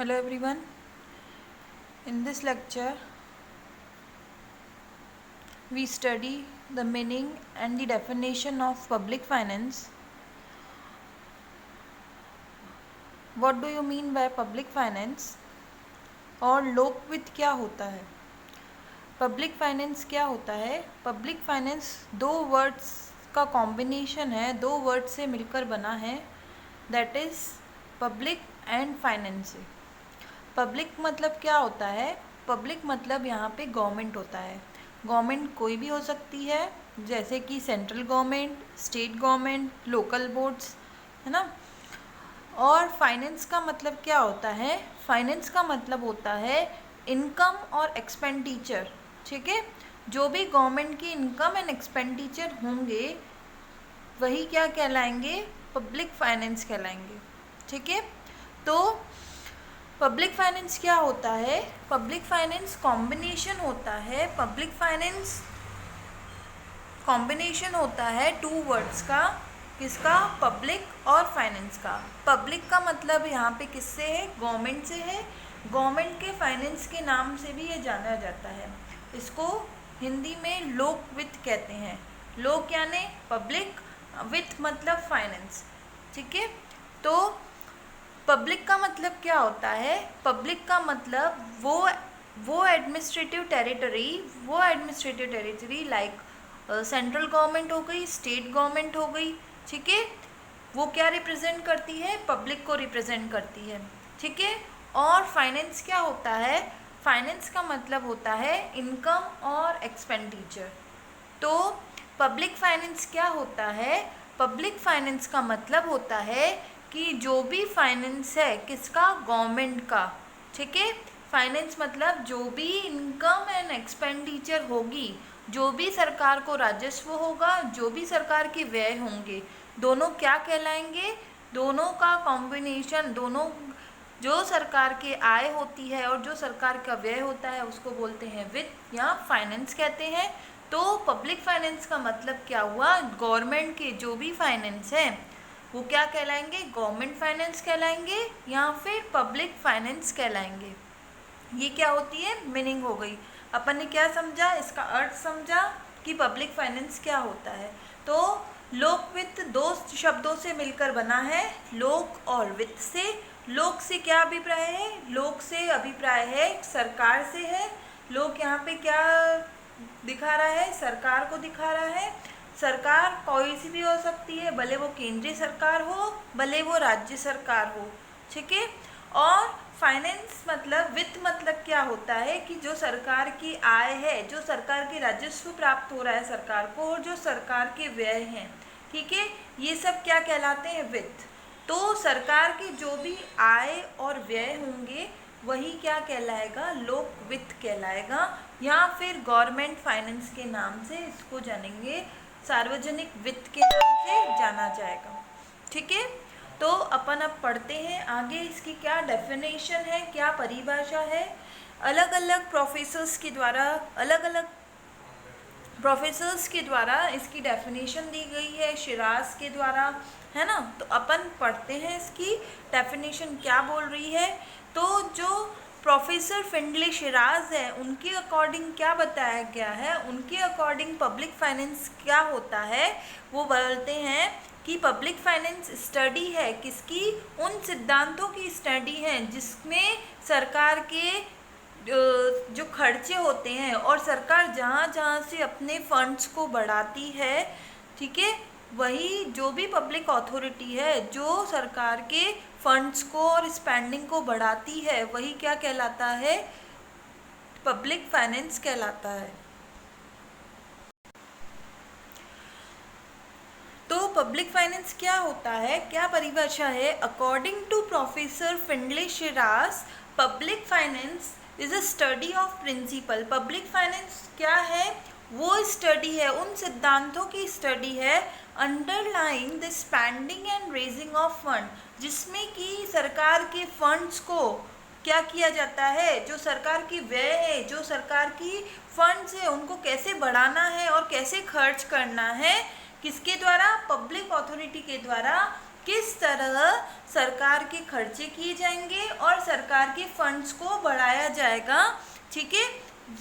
Hello everyone. In this lecture, we study the meaning and the definition of public finance. What do you mean by public finance? और लोकवित्त क्या होता है? Public finance क्या होता है? Public finance दो words का कॉम्बिनेशन है, दो वर्ड से मिलकर बना है, that is public and finance. Public मतलब क्या होता है? पब्लिक मतलब यहाँ पे गवर्नमेंट होता है। गवर्नमेंट कोई भी हो सकती है, जैसे कि central government, state government, local boards, है ना। और फाइनेंस का मतलब क्या होता है? फाइनेंस का मतलब होता है इनकम और एक्सपेंडिचर, ठीक है। जो भी गवर्नमेंट की इनकम एंड एक्सपेंडिचर होंगे वही क्या कहलाएंगे? पब्लिक फाइनेंस कहलाएंगे, ठीक है। तो पब्लिक फाइनेंस क्या होता है? पब्लिक फाइनेंस कॉम्बिनेशन होता है, पब्लिक फाइनेंस कॉम्बिनेशन होता है टू वर्ड्स का। किसका? पब्लिक और फाइनेंस का। पब्लिक का मतलब यहाँ पे किससे है? गवर्नमेंट से है। गवर्नमेंट के फाइनेंस के नाम से भी ये जाना जाता है। इसको हिंदी में लोक वित्त कहते हैं। लोक यानी पब्लिक, वित्त मतलब फाइनेंस, ठीक है। तो पब्लिक का मतलब क्या होता है? पब्लिक का मतलब वो administrative territory like central government हो गई, स्टेट गवर्नमेंट हो गई, ठीक है। वो क्या रिप्रेजेंट करती है? पब्लिक को रिप्रेजेंट करती है, ठीक है। और फाइनेंस क्या होता है? फाइनेंस का मतलब होता है इनकम और एक्सपेंडिचर। तो पब्लिक फाइनेंस क्या होता है? पब्लिक फाइनेंस का मतलब होता है कि जो भी फाइनेंस है किसका? गवर्नमेंट का, ठीक है। फाइनेंस मतलब जो भी इनकम एंड एक्सपेंडिचर होगी, जो भी सरकार को राजस्व होगा, जो भी सरकार के व्यय होंगे, दोनों क्या कहलाएंगे? दोनों का कॉम्बिनेशन, दोनों जो सरकार के आय होती है और जो सरकार का व्यय होता है उसको बोलते हैं वित्त या फाइनेंस कहते हैं। तो पब्लिक फाइनेंस का मतलब क्या हुआ? गवर्नमेंट के जो भी फाइनेंस है वो क्या कहलाएंगे? गवर्नमेंट फाइनेंस कहलाएंगे या फिर पब्लिक फाइनेंस कहलाएंगे। ये क्या होती है? मीनिंग हो गई। अपन ने क्या समझा? इसका अर्थ समझा कि पब्लिक फाइनेंस क्या होता है। तो लोक वित्त दो शब्दों से मिलकर बना है, लोक और वित्त से। लोक से क्या अभिप्राय है? लोक से अभिप्राय है सरकार से है। लोक यहाँ पे क्या दिखा रहा है? सरकार को दिखा रहा है। सरकार कोई सी भी हो सकती है, भले वो केंद्रीय सरकार हो, भले वो राज्य सरकार हो, ठीक है। और फाइनेंस मतलब, वित्त मतलब क्या होता है कि जो सरकार की आय है, जो सरकार के राजस्व प्राप्त हो रहा है सरकार को, और जो सरकार के व्यय हैं, ठीक है, ये सब क्या कहलाते हैं? वित्त। तो सरकार के जो भी आय और व्यय होंगे वही क्या कहलाएगा? लोक वित्त कहलाएगा, या फिर गवर्नमेंट फाइनेंस के नाम से इसको जानेंगे, सार्वजनिक वित्त के नाम से जाना जाएगा, ठीक है। तो अपन अब पढ़ते हैं आगे, इसकी क्या डेफिनेशन है, क्या परिभाषा है। अलग अलग प्रोफेसर्स के द्वारा इसकी डेफिनेशन दी गई है, शिराज के द्वारा, है ना। तो अपन पढ़ते हैं इसकी डेफिनेशन क्या बोल रही है। तो जो प्रोफेसर फिंडले शिराज है उनके अकॉर्डिंग क्या बताया गया है? उनके अकॉर्डिंग पब्लिक फाइनेंस क्या होता है? वो बोलते हैं कि पब्लिक फाइनेंस स्टडी है किसकी? उन सिद्धांतों की स्टडी है जिसमें सरकार के जो खर्चे होते हैं और सरकार जहाँ जहाँ से अपने फंड्स को बढ़ाती है, ठीक है, वही जो भी पब्लिक अथॉरिटी है जो सरकार के फंड्स को और स्पेंडिंग को बढ़ाती है वही क्या कहलाता है? पब्लिक फाइनेंस कहलाता है। तो पब्लिक फाइनेंस क्या होता है, क्या परिभाषा है? According to professor Findlay Shirras, public finance is a study of principle. Public finance क्या है? वो स्टडी है, उन सिद्धांतों की स्टडी है underlying the spending and raising of fund, जिसमें कि सरकार के फंड्स को क्या किया जाता है? जो सरकार की व्यय है, जो सरकार की फंड्स है, उनको कैसे बढ़ाना है और कैसे खर्च करना है, किसके द्वारा? पब्लिक अथॉरिटी के द्वारा, किस तरह सरकार के खर्चे किए जाएंगे और सरकार के फंड्स को बढ़ाया जाएगा। ठीक है,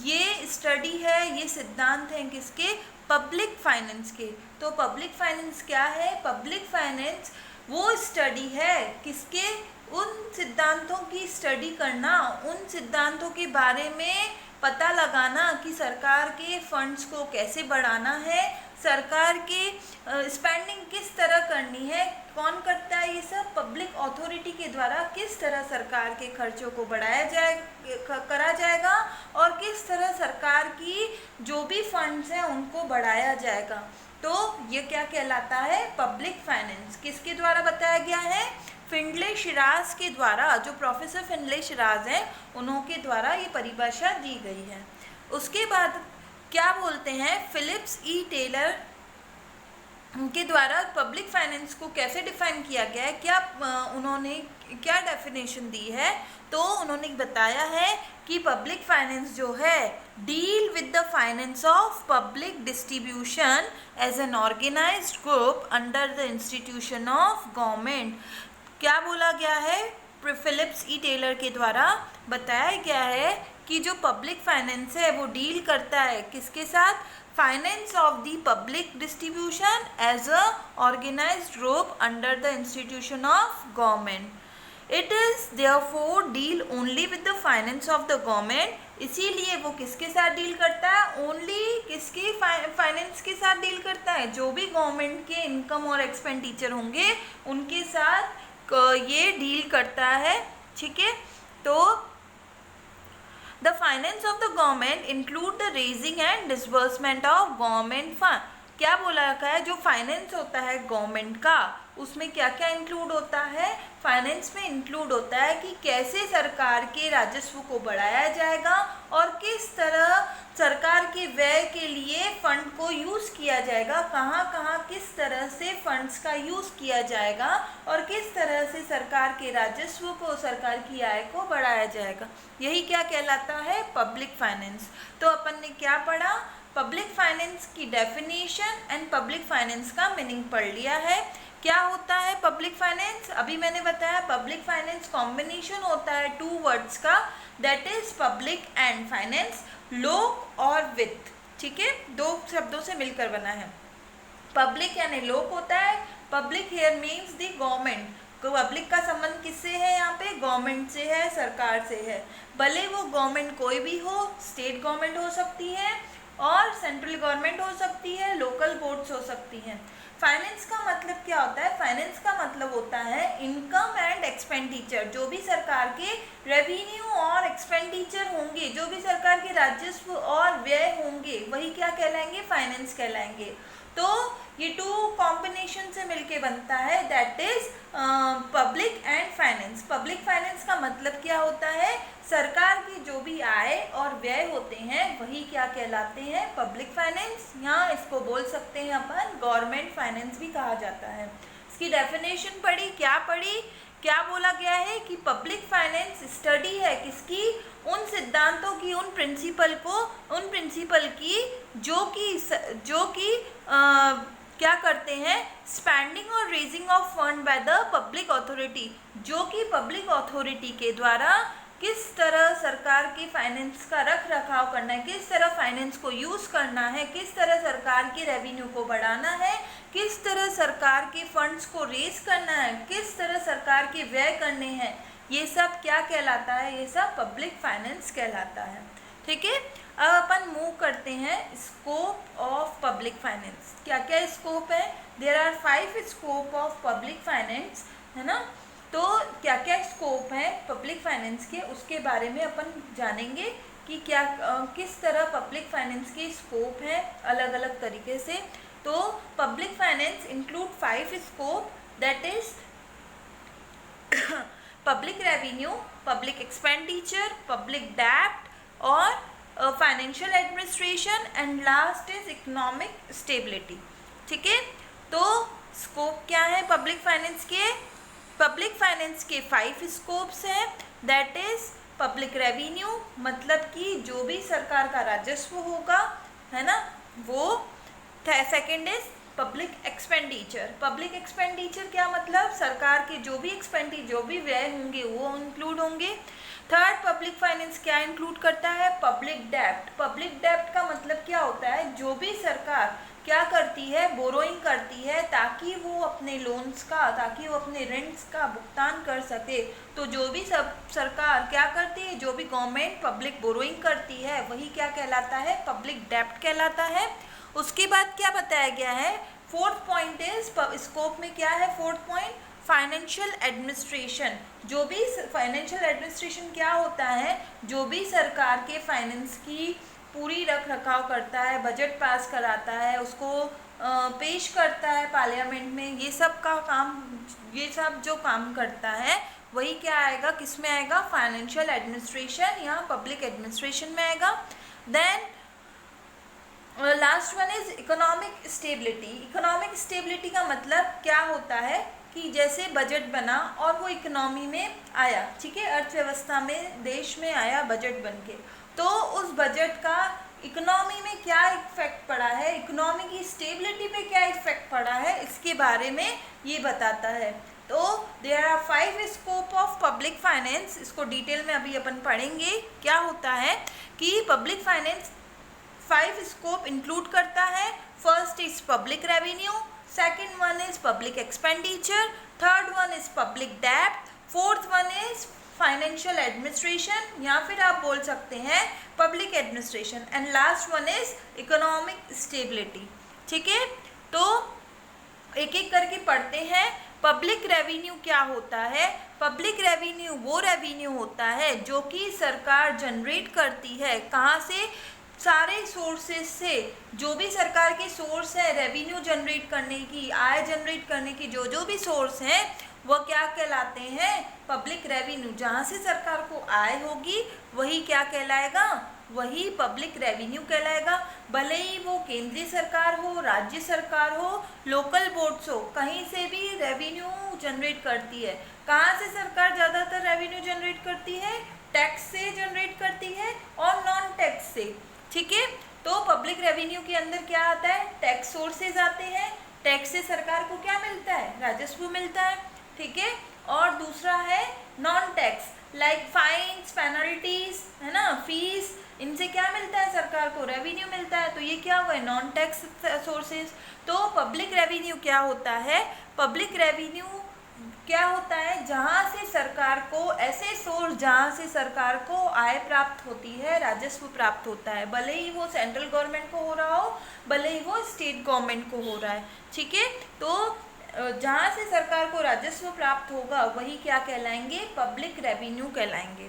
ये स्टडी है, ये सिद्धांत हैं किसके, पब्लिक फाइनेंस के। तो पब्लिक फाइनेंस क्या है, पब्लिक फाइनेंस वो स्टडी है किसके, उन सिद्धांतों की स्टडी करना, उन सिद्धांतों के बारे में पता लगाना कि सरकार के फंड्स को कैसे बढ़ाना है, सरकार की स्पेंडिंग किस तरह करनी है, कौन करता है ये सब, पब्लिक अथॉरिटी के द्वारा किस तरह सरकार के खर्चों को बढ़ाया करा जाएगा और किस तरह सरकार की जो भी फंड्स हैं उनको बढ़ाया जाएगा। तो ये क्या कहलाता है, पब्लिक फाइनेंस। किसके द्वारा बताया गया है, फिंडले शिराज के द्वारा, जो प्रोफेसर फिंडले शिराज हैं उन्होंने द्वारा ये परिभाषा दी गई है। उसके बाद क्या बोलते हैं, फिलिप्स ई टेलर के द्वारा पब्लिक फाइनेंस को कैसे डिफाइन किया गया है, क्या उन्होंने क्या डेफिनेशन दी है, तो उन्होंने बताया है कि पब्लिक फाइनेंस जो है deal with the finance of public distribution as an organised group under the institution of government. क्या बोला गया है, फिलिप्स ई टेलर के द्वारा बताया गया है कि जो पब्लिक फाइनेंस है वो डील करता है किसके साथ, finance of the public distribution as a organised group under the institution of government. It is therefore deal only with the finance of the government. इसीलिए वो किसके साथ डील करता है, ओनली किसके फाइनेंस के साथ डील करता है, जो भी गवर्नमेंट के इनकम और एक्सपेंडिचर होंगे उनके साथ ये डील करता है। ठीक है, तो the finance of the government include the raising and disbursement of government fund. क्या बोला रखा है, जो फाइनेंस होता है गवर्नमेंट का उसमें क्या क्या इंक्लूड होता है, फाइनेंस में इंक्लूड होता है कि कैसे सरकार के राजस्व को बढ़ाया जाएगा और किस तरह सरकार के व्यय के लिए फंड को यूज़ किया जाएगा, कहाँ कहाँ किस तरह से फंड्स का यूज़ किया जाएगा और किस तरह से सरकार के राजस्व को, सरकार की आय को बढ़ाया जाएगा। यही क्या कहलाता है, पब्लिक फाइनेंस। तो अपन ने क्या पढ़ा, पब्लिक फाइनेंस की डेफिनेशन एंड पब्लिक फाइनेंस का मीनिंग पढ़ लिया है। क्या होता है पब्लिक फाइनेंस, अभी मैंने बताया पब्लिक फाइनेंस कॉम्बिनेशन होता है टू वर्ड्स का, that is public and finance, लोक और वित्त। ठीक है, दो शब्दों से मिलकर बना है। पब्लिक यानी लोक होता है, public here means the government. Public का संबंध किससे है, यहाँ पे गवर्नमेंट से है, सरकार से है, भले वो गवर्नमेंट कोई भी हो, स्टेट गवर्नमेंट हो सकती है और सेंट्रल गवर्नमेंट हो सकती है, लोकल बोर्ड्स हो सकती हैं। फाइनेंस का मतलब क्या होता है, फाइनेंस का मतलब होता है इनकम एंड एक्सपेंडिचर, जो भी सरकार के रेवेन्यू और एक्सपेंडिचर होंगे, जो भी सरकार के राजस्व और व्यय होंगे वही क्या कहलाएंगे, फाइनेंस कहलाएंगे। तो ये टू कॉम्बिनेशन से मिलके बनता है, that is public and finance. Public finance का मतलब क्या होता है, सरकार की जो भी आय और व्यय होते हैं वही क्या कहलाते हैं, पब्लिक फाइनेंस। यहाँ इसको बोल सकते हैं अपन गवर्नमेंट फाइनेंस भी कहा जाता है। इसकी डेफिनेशन पढ़ी, क्या पढ़ी, क्या बोला गया है कि पब्लिक फाइनेंस स्टडी है किसकी, उन सिद्धांतों की, उन प्रिंसिपल की जो कि क्या करते हैं, स्पेंडिंग और raising of fund by the public authority, जो कि पब्लिक अथॉरिटी के द्वारा किस तरह सरकार के फाइनेंस का रख रखाव करना है, किस तरह फाइनेंस को यूज़ करना है, किस तरह सरकार के रेवेन्यू को बढ़ाना है, किस तरह सरकार के फंड्स को रेज करना है, किस तरह सरकार के व्यय करने हैं, ये सब क्या कहलाता है, ये सब पब्लिक फाइनेंस कहलाता है। ठीक है, अब अपन मूव करते हैं स्कोप ऑफ पब्लिक फाइनेंस। क्या क्या स्कोप है, there are 5 scope of public finance, है ना। तो क्या क्या स्कोप है पब्लिक फाइनेंस के, उसके बारे में अपन जानेंगे कि क्या किस तरह पब्लिक फाइनेंस के स्कोप है अलग अलग तरीके से। तो public finance include 5 scope, that is public revenue, public expenditure, public डेब्ट और financial administration and last is economic stability. ठीक है, तो स्कोप क्या है पब्लिक फाइनेंस के, पब्लिक फाइनेंस के 5 स्कोप्स हैं, दैट इज पब्लिक रेवेन्यू, मतलब कि जो भी सरकार का राजस्व होगा, है ना वो। Second is public expenditure. Public expenditure क्या मतलब, सरकार के जो भी जो भी व्यय होंगे वो इंक्लूड होंगे। थर्ड, पब्लिक फाइनेंस क्या इंक्लूड करता है, पब्लिक डेब्ट। पब्लिक डेब्ट का मतलब क्या होता है, जो भी सरकार क्या करती है, बोरोइंग करती है ताकि वो अपने लोन्स का, ताकि वो अपने रेंट्स का भुगतान कर सके। तो जो भी सब सरकार क्या करती है, जो भी गवर्नमेंट पब्लिक बोरोइंग करती है वही क्या कहलाता है, पब्लिक डेब्ट कहलाता है। उसके बाद क्या बताया गया है, फोर्थ पॉइंट इज, स्कोप में क्या है फोर्थ पॉइंट, फाइनेंशियल एडमिनिस्ट्रेशन। जो भी फाइनेंशियल एडमिनिस्ट्रेशन क्या होता है, जो भी सरकार के फाइनेंस की पूरी रख रखाव करता है, बजट पास कराता है, उसको पेश करता है पार्लियामेंट में, ये सब का काम, ये सब जो काम करता है वही क्या आएगा, किस में आएगा, फाइनेंशियल एडमिनिस्ट्रेशन या पब्लिक एडमिनिस्ट्रेशन में आएगा। Then last one is economic stability. Economic stability का मतलब क्या होता है कि जैसे बजट बना और वो इकोनॉमी में आया, ठीक है, अर्थव्यवस्था में, देश में आया बजट बन के, तो उस बजट का इकोनॉमी में क्या इफेक्ट पड़ा है, इकोनॉमी की स्टेबिलिटी पे क्या इफेक्ट पड़ा है, इसके बारे में ये बताता है। तो there are 5 scope of public finance. इसको डिटेल में अभी अपन पढ़ेंगे। क्या होता है कि पब्लिक फाइनेंस 5 स्कोप इंक्लूड करता है। First is public revenue, second one is public expenditure, third one is public डेब्ट, fourth one is financial administration या फिर आप बोल सकते हैं public administration, and last one is economic stability. ठीक है, तो एक एक करके पढ़ते हैं। पब्लिक रेवेन्यू क्या होता है, पब्लिक रेवेन्यू वो रेवेन्यू होता है जो कि सरकार जनरेट करती है, कहाँ से, सारे सोर्सेस से। जो भी सरकार के सोर्स है रेवेन्यू जनरेट करने की, आय जनरेट करने की, जो जो भी सोर्स हैं वो क्या कहलाते हैं, पब्लिक रेवेन्यू। जहाँ से सरकार को आय होगी वही क्या कहलाएगा, वही पब्लिक रेवेन्यू कहलाएगा। भले ही वो केंद्रीय सरकार हो, राज्य सरकार हो, लोकल बोर्ड्स हो, कहीं से भी रेवेन्यू जनरेट करती है। कहाँ से सरकार ज़्यादातर रेवेन्यू जनरेट करती है, टैक्स से जनरेट करती है और नॉन टैक्स से। ठीक है, तो पब्लिक रेवेन्यू के अंदर क्या आता है, टैक्स सोर्सेज आते हैं, टैक्स से सरकार को क्या मिलता है, राजस्व मिलता है। ठीक है, और दूसरा है non tax, like fines, penalties, है ना, फीस, इनसे क्या मिलता है सरकार को, रेवेन्यू मिलता है। तो ये क्या हुआ, नॉन टैक्स सोर्सेज। तो पब्लिक रेवेन्यू क्या होता है, पब्लिक रेवेन्यू क्या होता है, जहाँ से सरकार को, ऐसे सोर्स जहाँ से सरकार को आय प्राप्त होती है, राजस्व प्राप्त होता है, भले ही वो सेंट्रल गवर्नमेंट को हो रहा हो, भले ही वो स्टेट गवर्नमेंट को हो रहा है। ठीक है, तो जहाँ से सरकार को राजस्व प्राप्त होगा वही क्या कहलाएंगे, पब्लिक रेवेन्यू कहलाएंगे।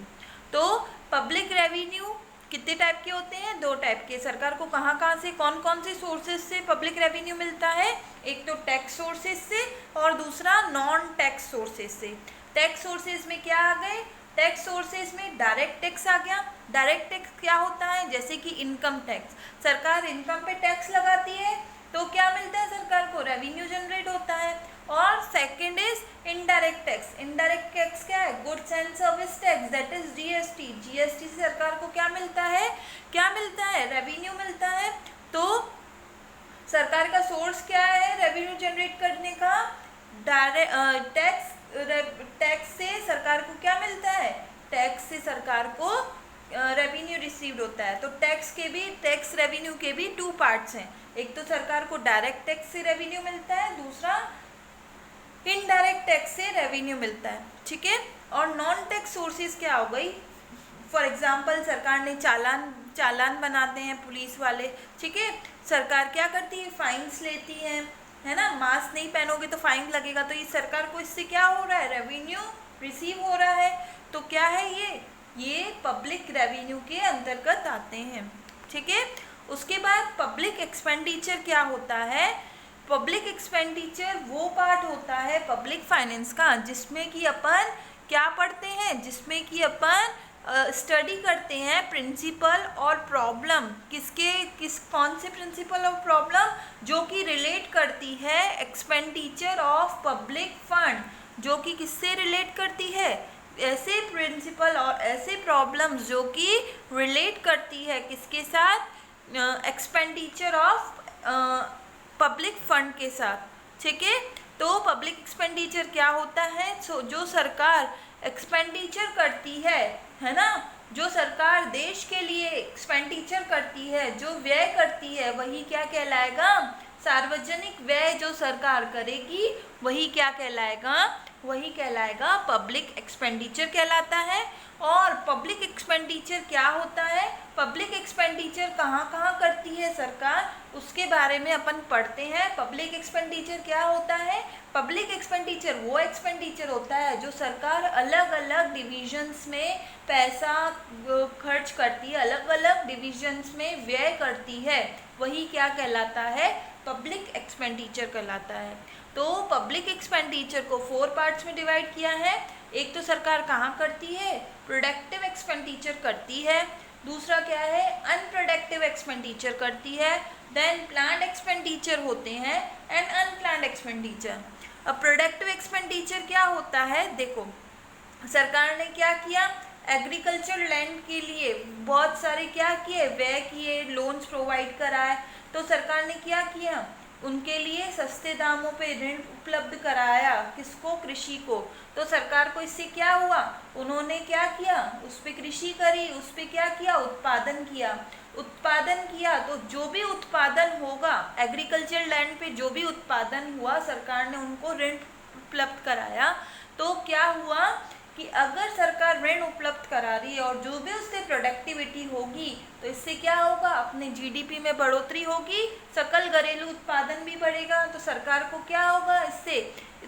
तो पब्लिक रेवेन्यू कितने टाइप के होते हैं, 2 टाइप के। सरकार को कहाँ कहाँ से, कौन कौन से सोर्सेज से पब्लिक रेवेन्यू मिलता है, एक तो टैक्स सोर्सेज से और दूसरा नॉन टैक्स सोर्सेज से। टैक्स सोर्सेज में क्या आ गए, टैक्स सोर्सेज में डायरेक्ट टैक्स आ गया। डायरेक्ट टैक्स क्या होता है, जैसे कि इनकम टैक्स, सरकार इनकम पे टैक्स लगाती है तो क्या मिलता है सरकार को, रेवेन्यू जनरेट होता है। और second is indirect tax. Indirect tax क्या है, goods and service tax, that is GST. GST से सरकार को क्या मिलता है, क्या मिलता है, रेवेन्यू मिलता है। तो सरकार का सोर्स क्या है रेवेन्यू जनरेट करने का, डायरेक्ट टैक्स से सरकार को क्या मिलता है, टैक्स से सरकार को रेवेन्यू रिसीव्ड होता है। तो टैक्स के भी, टैक्स रेवेन्यू के भी 2 पार्ट्स हैं, एक तो सरकार को डायरेक्ट टैक्स से रेवेन्यू मिलता है, दूसरा इनडायरेक्ट टैक्स से रेवेन्यू मिलता है। ठीक है, और नॉन टैक्स सोर्सेज क्या हो गई, फॉर एग्जांपल सरकार ने चालान बनाते हैं पुलिस वाले। ठीक है, सरकार क्या करती है, फाइन्स लेती है ना, मास्क नहीं पहनोगे तो फाइन लगेगा, तो ये सरकार को इससे क्या हो रहा है, रेवेन्यू रिसीव हो रहा है। तो क्या है ये पब्लिक रेवेन्यू के अंतर्गत आते हैं। ठीक है, उसके बाद पब्लिक एक्सपेंडिचर क्या होता है, पब्लिक एक्सपेंडिचर वो पार्ट होता है पब्लिक फाइनेंस का जिसमें कि अपन क्या पढ़ते हैं, जिसमें कि अपन स्टडी करते हैं प्रिंसिपल और प्रॉब्लम, कौन से प्रिंसिपल और प्रॉब्लम, जो कि रिलेट करती है एक्सपेंडिचर ऑफ पब्लिक फंड, जो कि किससे रिलेट करती है, ऐसे प्रिंसिपल और ऐसे प्रॉब्लम्स जो कि रिलेट करती है किसके साथ, एक्सपेंडिचर ऑफ पब्लिक फंड के साथ, ठीक है। तो पब्लिक एक्सपेंडिचर क्या होता है, जो सरकार एक्सपेंडिचर करती है ना, जो सरकार देश के लिए एक्सपेंडिचर करती है, जो व्यय करती है, वही क्या कहलाएगा, सार्वजनिक व्यय जो सरकार करेगी वही क्या कहलाएगा, वही कहलाएगा पब्लिक एक्सपेंडिचर कहलाता है। और पब्लिक एक्सपेंडिचर क्या होता है, पब्लिक एक्सपेंडिचर कहाँ कहाँ करती है सरकार, उसके बारे में अपन पढ़ते हैं। पब्लिक एक्सपेंडिचर क्या होता है, पब्लिक एक्सपेंडिचर वो एक्सपेंडिचर होता है जो सरकार अलग अलग डिविजन्स में पैसा खर्च करती है, अलग अलग डिविजन्स में व्यय करती है, वही क्या कहलाता है, पब्लिक एक्सपेंडिचर कहलाता है। तो पब्लिक एक्सपेंडिचर को 4 पार्ट्स में डिवाइड किया है। एक तो सरकार कहाँ करती है, प्रोडक्टिव एक्सपेंडिचर करती है। दूसरा क्या है, अनप्रोडक्टिव एक्सपेंडिचर करती है। देन प्लान्ड एक्सपेंडिचर होते हैं एंड अनप्लान्ड एक्सपेंडिचर। अब प्रोडक्टिव एक्सपेंडिचर क्या होता है, देखो सरकार ने क्या किया, एग्रीकल्चर लैंड के लिए बहुत सारे क्या किए, व्यय किए, लोन्स प्रोवाइड कराए। तो सरकार ने क्या किया, उनके लिए सस्ते दामों पे ऋण उपलब्ध कराया, किसको, कृषि को। तो सरकार को इससे क्या हुआ, उन्होंने क्या किया, उस पर कृषि करी, उस पर क्या किया, उत्पादन किया। उत्पादन किया तो जो भी उत्पादन होगा एग्रीकल्चर लैंड पे, जो भी उत्पादन हुआ, सरकार ने उनको ऋण उपलब्ध कराया। तो क्या हुआ कि अगर सरकार ऋण उपलब्ध करा रही है और जो भी उससे प्रोडक्टिविटी होगी, तो इससे क्या होगा, अपने जीडीपी में बढ़ोतरी होगी, सकल घरेलू उत्पादन भी बढ़ेगा। तो सरकार को क्या होगा, इससे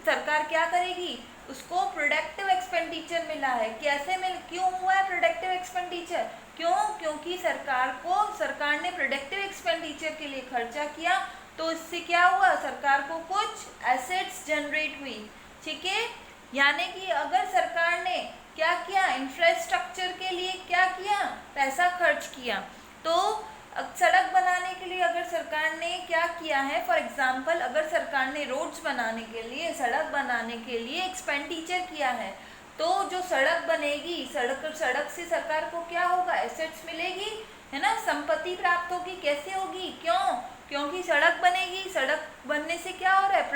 सरकार क्या करेगी, उसको प्रोडक्टिव एक्सपेंडिचर मिला है। कैसे मिल, क्यों हुआ है प्रोडक्टिव एक्सपेंडिचर, क्यों, क्योंकि सरकार ने प्रोडक्टिव एक्सपेंडिचर के लिए खर्चा किया। तो इससे क्या हुआ, सरकार को कुछ एसेट्स जनरेट हुई, ठीक है। यानी कि अगर सरकार ने क्या किया, इंफ्रास्ट्रक्चर के लिए क्या किया, पैसा खर्च किया। तो सड़क बनाने के लिए अगर सरकार ने क्या किया है, फॉर एग्जांपल अगर सरकार ने रोड्स बनाने के लिए, सड़क बनाने के लिए एक्सपेंडिचर किया है, तो जो सड़क बनेगी, सड़क से सरकार को क्या होगा, एसेट्स मिलेगी, है ना, संपत्ति प्राप्त होगी। कैसे होगी, क्यों, क्योंकि सड़क बनेगी, सड़क बनने से क्या हो रहा है,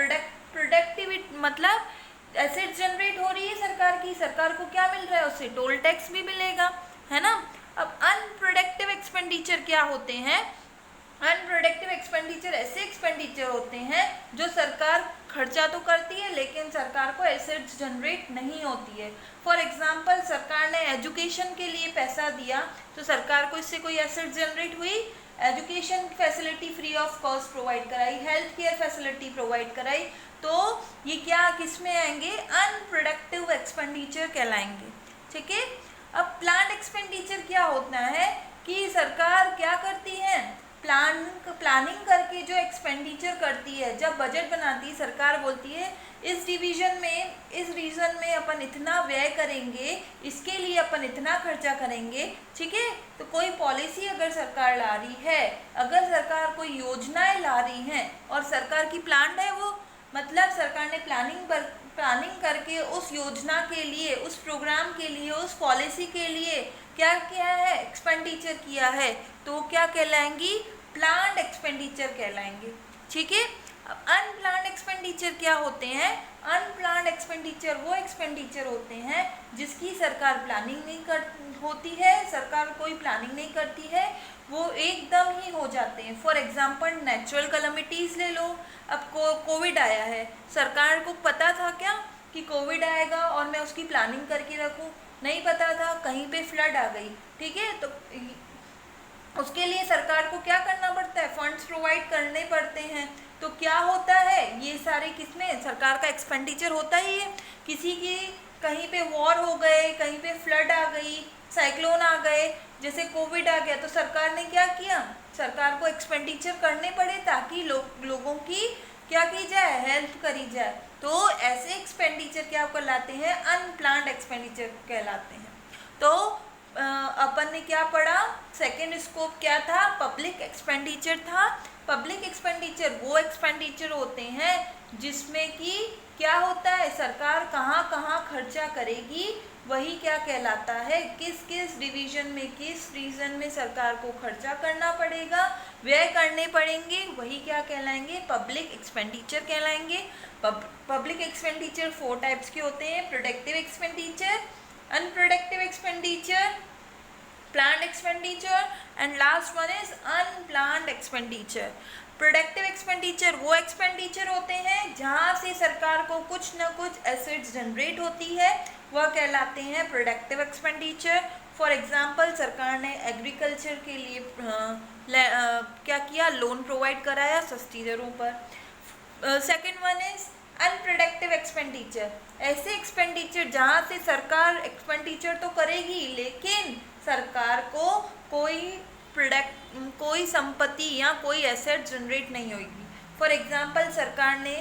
प्रोडक्टिविटी, मतलब एसेट जनरेट हो रही है सरकार की, सरकार को क्या मिल रहा है, उससे टोल टैक्स भी मिलेगा, है ना। अब अनप्रोडक्टिव एक्सपेंडिचर क्या होते हैं, अनप्रोडक्टिव एक्सपेंडिचर ऐसे एक्सपेंडिचर होते हैं जो सरकार खर्चा तो करती है लेकिन सरकार को एसेट्स जनरेट नहीं होती है। फॉर एग्जांपल सरकार ने एजुकेशन के लिए पैसा दिया, तो सरकार को इससे कोई एसेट जनरेट हुई, education facility free of cost provide कराई, हेल्थ केयर फैसिलिटी प्रोवाइड कराई। तो ये क्या किस में आएंगे, अनप्रोडक्टिव एक्सपेंडिचर कहलाएंगे, ठीक है। अब प्लान्ड एक्सपेंडिचर क्या होता है कि सरकार क्या करती है, प्लानिंग करके जो एक्सपेंडिचर करती है, जब बजट बनाती है सरकार बोलती है इस रीजन में अपन इतना व्यय करेंगे, इसके लिए अपन इतना खर्चा करेंगे, ठीक है। तो कोई पॉलिसी अगर सरकार ला रही है, अगर सरकार कोई योजनाएं ला रही हैं और सरकार की प्लान है वो, मतलब सरकार ने प्लानिंग करके उस योजना के लिए, उस प्रोग्राम के लिए, उस पॉलिसी के लिए क्या किया है, एक्सपेंडिचर किया है, तो क्या कहलाएंगी, प्लान्ड एक्सपेंडिचर कहलाएंगे, ठीक है। अब अनप्लान्ड एक्सपेंडिचर क्या होते हैं, अनप्लान्ड एक्सपेंडिचर वो एक्सपेंडिचर होते हैं जिसकी सरकार प्लानिंग नहीं कर होती है, सरकार कोई प्लानिंग नहीं करती है, वो एकदम ही हो जाते हैं। फॉर एग्जांपल नेचुरल कैलामिटीज़ ले लो। अब कोविड आया है, सरकार को पता था क्या कि कोविड आएगा और मैं उसकी प्लानिंग करके रखूं, नहीं पता था, कहीं पे फ्लड आ गई, ठीक है। तो उसके लिए सरकार को क्या करना पड़ता है, फंड्स प्रोवाइड करने पड़ते हैं। तो क्या होता है, ये सारे किसमें, सरकार का एक्सपेंडिचर होता ही है। किसी की कहीं पे वॉर हो गए, कहीं पे फ्लड आ गई, साइक्लोन आ गए, जैसे कोविड आ गया, तो सरकार ने क्या किया, सरकार को एक्सपेंडिचर करने पड़े ताकि लोगों की क्या की जाए, हेल्प करी जाए। तो ऐसे एक्सपेंडिचर क्या कहलाते हैं, अनप्लान्ड एक्सपेंडिचर कहलाते हैं। तो अपन ने क्या पढ़ा, सेकेंड स्कोप क्या था, पब्लिक एक्सपेंडिचर था। पब्लिक एक्सपेंडिचर वो एक्सपेंडिचर होते हैं जिसमें कि क्या होता है, है सरकार कहाँ कहाँ खर्चा करेगी वही क्या कहलाता है, किस किस डिवीजन में, किस रीजन में सरकार को खर्चा करना पड़ेगा, व्यय करने पड़ेंगे, वही क्या कहलाएंगे, पब्लिक एक्सपेंडिचर कहलाएंगे। पब्लिक एक्सपेंडिचर 4 टाइप्स के होते हैं, productive expenditure, unproductive expenditure, planned expenditure and last one is unplanned expenditure। Productive expenditure वो एक्सपेंडिचर होते हैं जहाँ से सरकार को कुछ न कुछ एसेट्स जनरेट होती है, वह कहलाते हैं प्रोडक्टिव एक्सपेंडिचर। फॉर एग्जांपल सरकार ने एग्रीकल्चर के लिए क्या किया, लोन प्रोवाइड कराया सस्ती दरों पर। Second one is unproductive expenditure, ऐसे एक्सपेंडिचर जहाँ से सरकार एक्सपेंडिचर तो करेगी लेकिन सरकार को कोई संपत्ति या कोई एसेट जनरेट नहीं होगी। फॉर एग्जांपल सरकार ने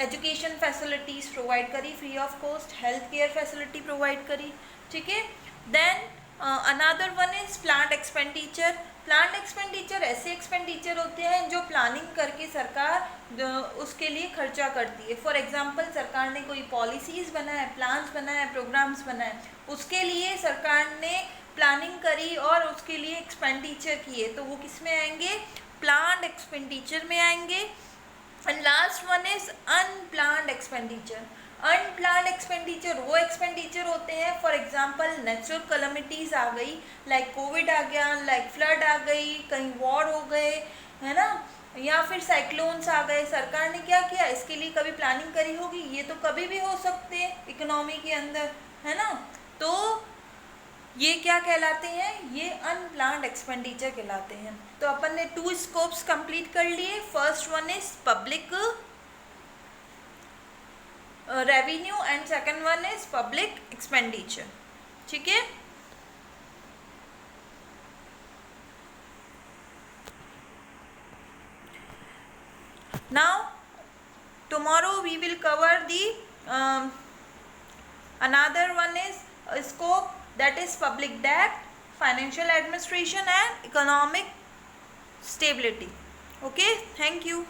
एजुकेशन फैसिलिटीज़ प्रोवाइड करी free of cost, health care facility provide करी, ठीक है। Then another one is planned expenditure. Planned expenditure ऐसे एक्सपेंडिचर होते हैं जो प्लानिंग करके सरकार उसके लिए खर्चा करती है। फॉर एग्जांपल सरकार ने कोई पॉलिसीज़ बनाए, प्लान्स बनाए, प्रोग्राम्स बनाए, उसके लिए सरकार ने प्लानिंग करी और उसके लिए एक्सपेंडिचर किए, तो वो किस में आएंगे, प्लान्ड एक्सपेंडिचर में आएंगे। And last one is unplanned expenditure. Unplanned expenditure वो एक्सपेंडिचर होते हैं, फॉर एग्जांपल नेचुरल कैलेमिटीज़ आ गई, लाइक कोविड आ गया, लाइक फ्लड आ गई, कहीं वॉर हो गए, है ना, या फिर साइक्लोन्स आ गए, सरकार ने क्या किया, इसके लिए कभी प्लानिंग करी होगी, ये तो कभी भी हो सकते हैं इकोनॉमी के अंदर, है ना। तो ये क्या कहलाते हैं, ये अनप्लान्ड एक्सपेंडिचर कहलाते हैं। तो अपन ने 2 स्कोप्स कंप्लीट कर लिए। First one is public revenue and second one is public expenditure, ठीक है। Now tomorrow we will cover the another one is scope, that is public debt, financial administration and economic stability. Okay, thank you.